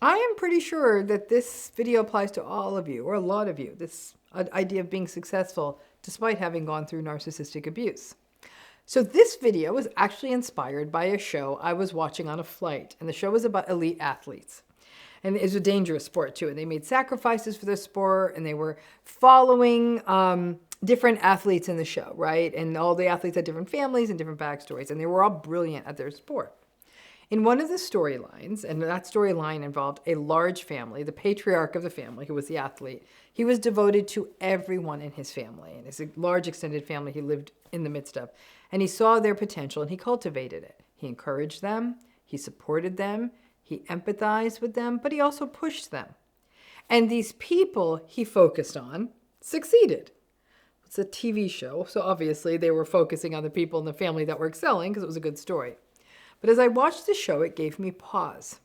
I am pretty sure that this video applies to all of you, or a lot of you, this idea of being successful despite having gone through narcissistic abuse. So this video was actually inspired by a show I was watching on a flight, and the show was about elite athletes. And it was a dangerous sport too, and they made sacrifices for their sport, and they were following different athletes in the show, right? And all the athletes had different families and different backstories, and they were all brilliant at their sport. In one of the storylines, and that storyline involved a large family, the patriarch of the family, who was the athlete, he was devoted to everyone in his family, and it's a large extended family he lived in the midst of. And he saw their potential and he cultivated it. He encouraged them, he supported them, he empathized with them, but he also pushed them. And these people he focused on succeeded. It's a TV show, so obviously they were focusing on the people in the family that were excelling because it was a good story. But as I watched the show, it gave me pause.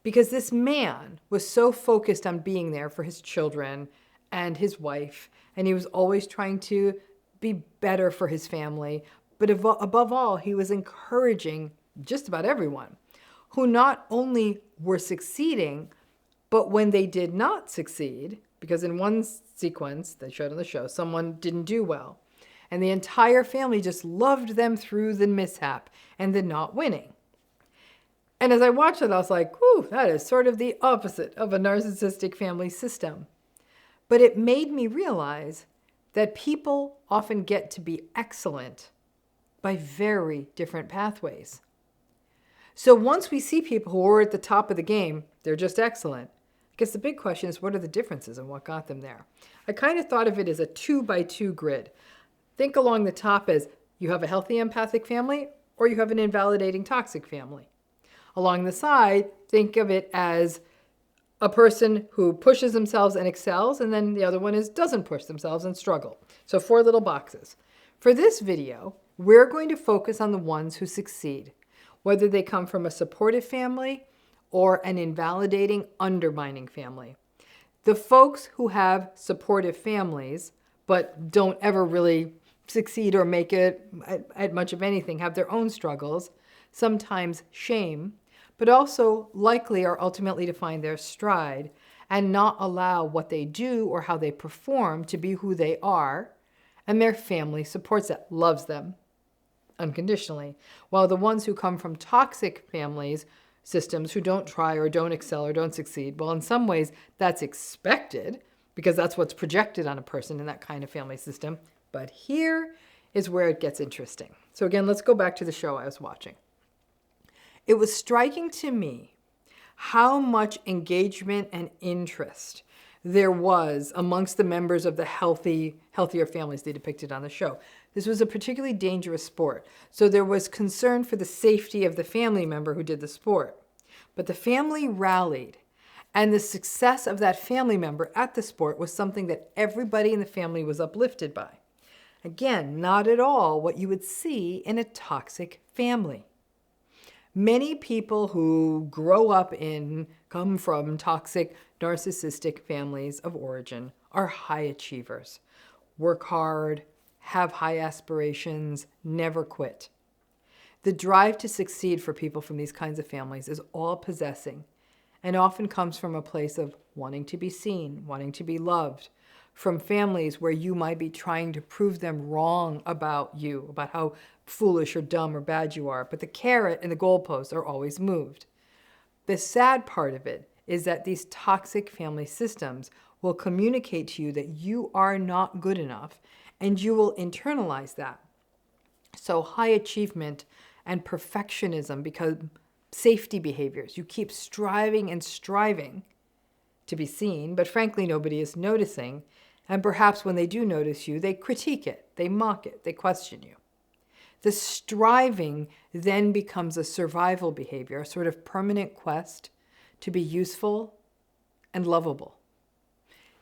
Because this man was so focused on being there for his children and his wife, and he was always trying to be better for his family. But above all, he was encouraging just about everyone who not only were succeeding, but when they did not succeed, because in one sequence they showed on the show, someone didn't do well. And the entire family just loved them through the mishap and the not winning. And as I watched it, I was like, whew, that is sort of the opposite of a narcissistic family system. But it made me realize that people often get to be excellent by very different pathways. So once we see people who are at the top of the game, they're just excellent. I guess the big question is, what are the differences and what got them there? I kind of thought of it as a 2x2 grid. Think along the top as you have a healthy empathic family or you have an invalidating toxic family. Along the side, think of it as a person who pushes themselves and excels, and then the other one is doesn't push themselves and struggle. So 4 little boxes. For this video, we're going to focus on the ones who succeed, whether they come from a supportive family or an invalidating, undermining family. The folks who have supportive families but don't ever really succeed or make it at much of anything, have their own struggles, sometimes shame, but also likely are ultimately to find their stride and not allow what they do or how they perform to be who they are, and their family supports that, loves them unconditionally. While the ones who come from toxic families, systems, who don't try or don't excel or don't succeed, well, in some ways that's expected because that's what's projected on a person in that kind of family system. But here is where it gets interesting. So again, let's go back to the show I was watching. It was striking to me how much engagement and interest there was amongst the members of the healthier families they depicted on the show. This was a particularly dangerous sport, so there was concern for the safety of the family member who did the sport. But the family rallied, and the success of that family member at the sport was something that everybody in the family was uplifted by. Again, not at all what you would see in a toxic family. Many people who come from toxic, narcissistic families of origin are high achievers, work hard, have high aspirations, never quit. The drive to succeed for people from these kinds of families is all-possessing and often comes from a place of wanting to be seen, wanting to be loved, from families where you might be trying to prove them wrong about you, about how foolish or dumb or bad you are, but the carrot and the goalposts are always moved. The sad part of it is that these toxic family systems will communicate to you that you are not good enough, and you will internalize that. So high achievement and perfectionism become safety behaviors. You keep striving and striving to be seen, but frankly, nobody is noticing. And perhaps when they do notice you, they critique it, they mock it, they question you. The striving then becomes a survival behavior, a sort of permanent quest to be useful and lovable.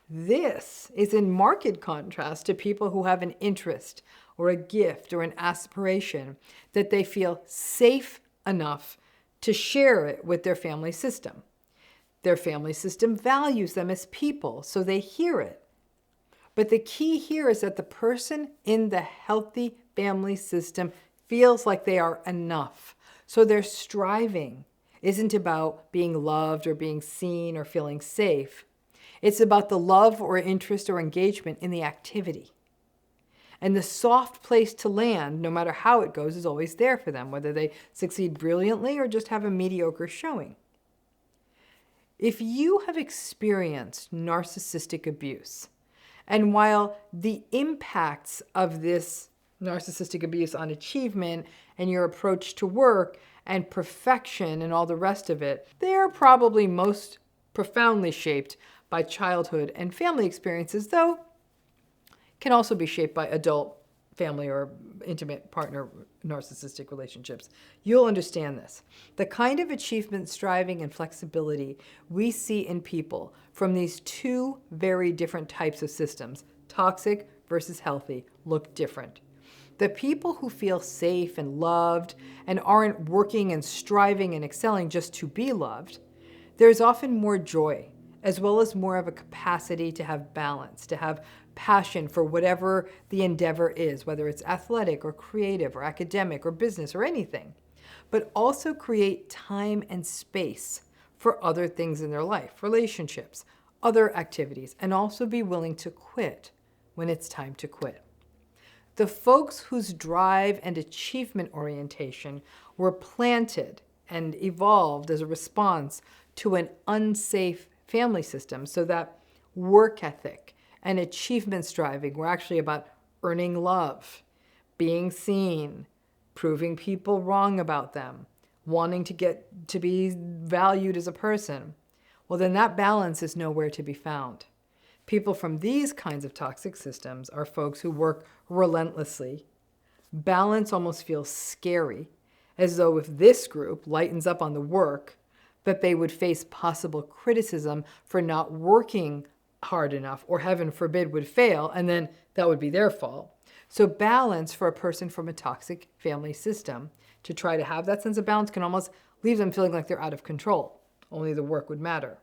This is in marked contrast to people who have an interest or a gift or an aspiration that they feel safe enough to share it with their family system. Their family system values them as people, so they hear it. But the key here is that the person in the healthy family system feels like they are enough. So their striving isn't about being loved or being seen or feeling safe. It's about the love or interest or engagement in the activity. And the soft place to land, no matter how it goes, is always there for them, whether they succeed brilliantly or just have a mediocre showing. If you have experienced narcissistic abuse, and while the impacts of this narcissistic abuse on achievement and your approach to work and perfection and all the rest of it, they're probably most profoundly shaped by childhood and family experiences, though can also be shaped by adult family or intimate partner narcissistic relationships. You'll understand this. The kind of achievement, striving, and flexibility we see in people from these two very different types of systems, toxic versus healthy, look different. The people who feel safe and loved and aren't working and striving and excelling just to be loved, there's often more joy, as well as more of a capacity to have balance, to have passion for whatever the endeavor is, whether it's athletic or creative or academic or business or anything, but also create time and space for other things in their life, relationships, other activities, and also be willing to quit when it's time to quit. The folks whose drive and achievement orientation were planted and evolved as a response to an unsafe family system, so that work ethic and achievement striving were actually about earning love, being seen, proving people wrong about them, wanting to get to be valued as a person, well, then that balance is nowhere to be found. People from these kinds of toxic systems are folks who work relentlessly. Balance almost feels scary, as though if this group lightens up on the work, that they would face possible criticism for not working hard enough, or heaven forbid would fail, and then that would be their fault. So balance for a person from a toxic family system, to try to have that sense of balance, can almost leave them feeling like they're out of control. Only the work would matter.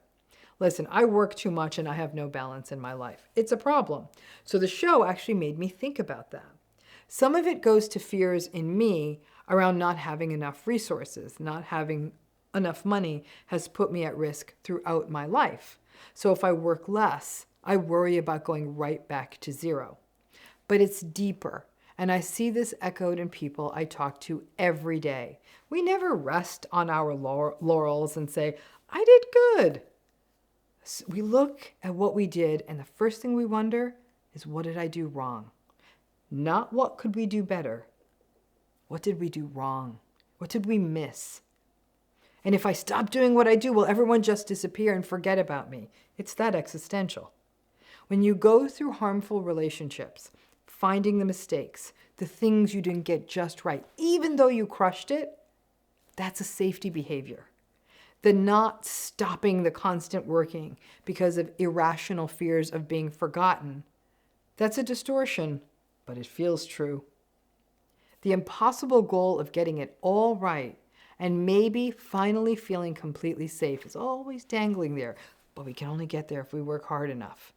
Listen, I work too much and I have no balance in my life. It's a problem. So the show actually made me think about that. Some of it goes to fears in me around not having enough resources, not having enough money has put me at risk throughout my life. So if I work less, I worry about going right back to zero. But it's deeper, and I see this echoed in people I talk to every day. We never rest on our laurels and say, I did good. So we look at what we did, and the first thing we wonder is, what did I do wrong? Not what could we do better. What did we do wrong? What did we miss? And if I stop doing what I do, will everyone just disappear and forget about me? It's that existential. When you go through harmful relationships, finding the mistakes, the things you didn't get just right, even though you crushed it, that's a safety behavior. The not stopping the constant working because of irrational fears of being forgotten, that's a distortion, but it feels true. The impossible goal of getting it all right and maybe finally feeling completely safe is always dangling there, but we can only get there if we work hard enough.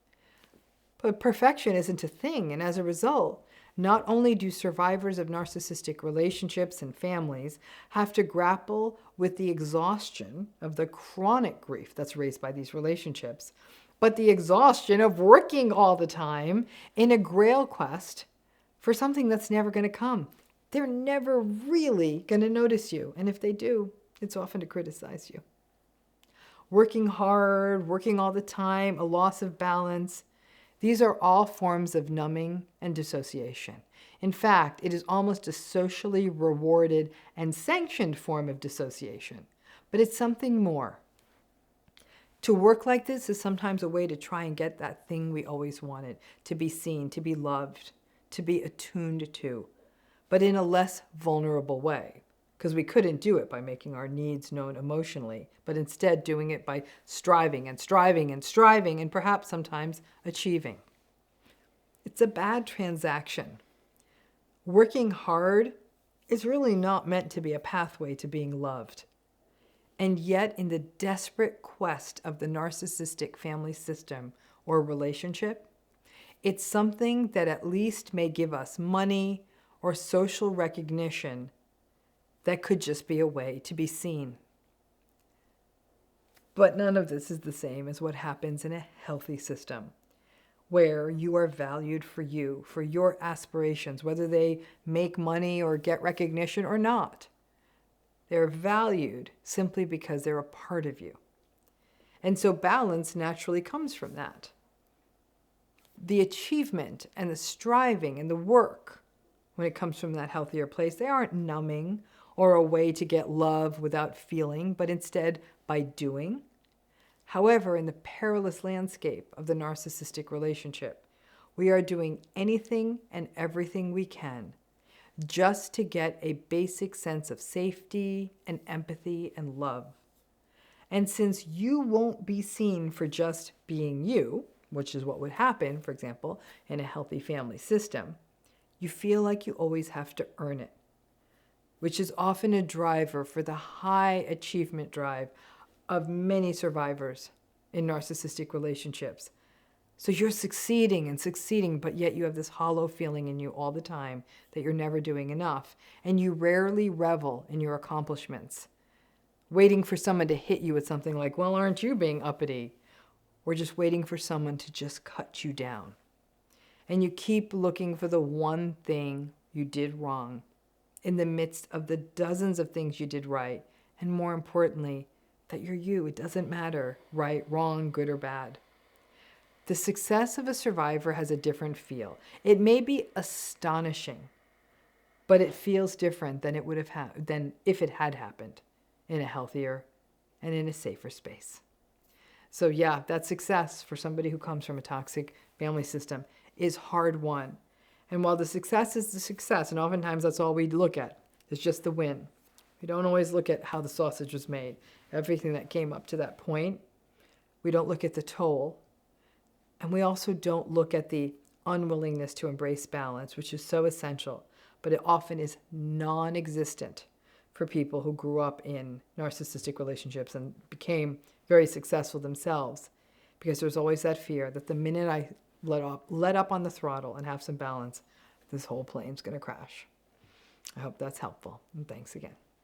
But perfection isn't a thing, and as a result, not only do survivors of narcissistic relationships and families have to grapple with the exhaustion of the chronic grief that's raised by these relationships, but the exhaustion of working all the time in a grail quest for something that's never going to come. They're never really going to notice you, and if they do, it's often to criticize you. Working hard, working all the time, a loss of balance, these are all forms of numbing and dissociation. In fact, it is almost a socially rewarded and sanctioned form of dissociation, but it's something more. To work like this is sometimes a way to try and get that thing we always wanted, to be seen, to be loved, to be attuned to, but in a less vulnerable way, because we couldn't do it by making our needs known emotionally, but instead doing it by striving and striving and striving and perhaps sometimes achieving. It's a bad transaction. Working hard is really not meant to be a pathway to being loved. And yet, in the desperate quest of the narcissistic family system or relationship, it's something that at least may give us money or social recognition that could just be a way to be seen. But none of this is the same as what happens in a healthy system, where you are valued for you, for your aspirations, whether they make money or get recognition or not. They're valued simply because they're a part of you. And so balance naturally comes from that. The achievement and the striving and the work, when it comes from that healthier place, they aren't numbing or a way to get love without feeling, but instead by doing. However, in the perilous landscape of the narcissistic relationship, we are doing anything and everything we can just to get a basic sense of safety and empathy and love. And since you won't be seen for just being you, which is what would happen, for example, in a healthy family system, you feel like you always have to earn it, which is often a driver for the high achievement drive of many survivors in narcissistic relationships. So you're succeeding and succeeding, but yet you have this hollow feeling in you all the time that you're never doing enough, and you rarely revel in your accomplishments, waiting for someone to hit you with something like, well, aren't you being uppity? Or just waiting for someone to just cut you down. And you keep looking for the one thing you did wrong in the midst of the dozens of things you did right. And more importantly, that you're you. It doesn't matter, right, wrong, good, or bad. The success of a survivor has a different feel. It may be astonishing, but it feels different than it would have than if it had happened in a healthier and in a safer space. So yeah, that success for somebody who comes from a toxic family system is hard won. And while the success is the success, and oftentimes that's all we look at, is just the win. We don't always look at how the sausage was made, everything that came up to that point. We don't look at the toll. And we also don't look at the unwillingness to embrace balance, which is so essential, but it often is non-existent for people who grew up in narcissistic relationships and became very successful themselves, because there's always that fear that the minute I let up on the throttle and have some balance, this whole plane's going to crash. I hope that's helpful, and thanks again.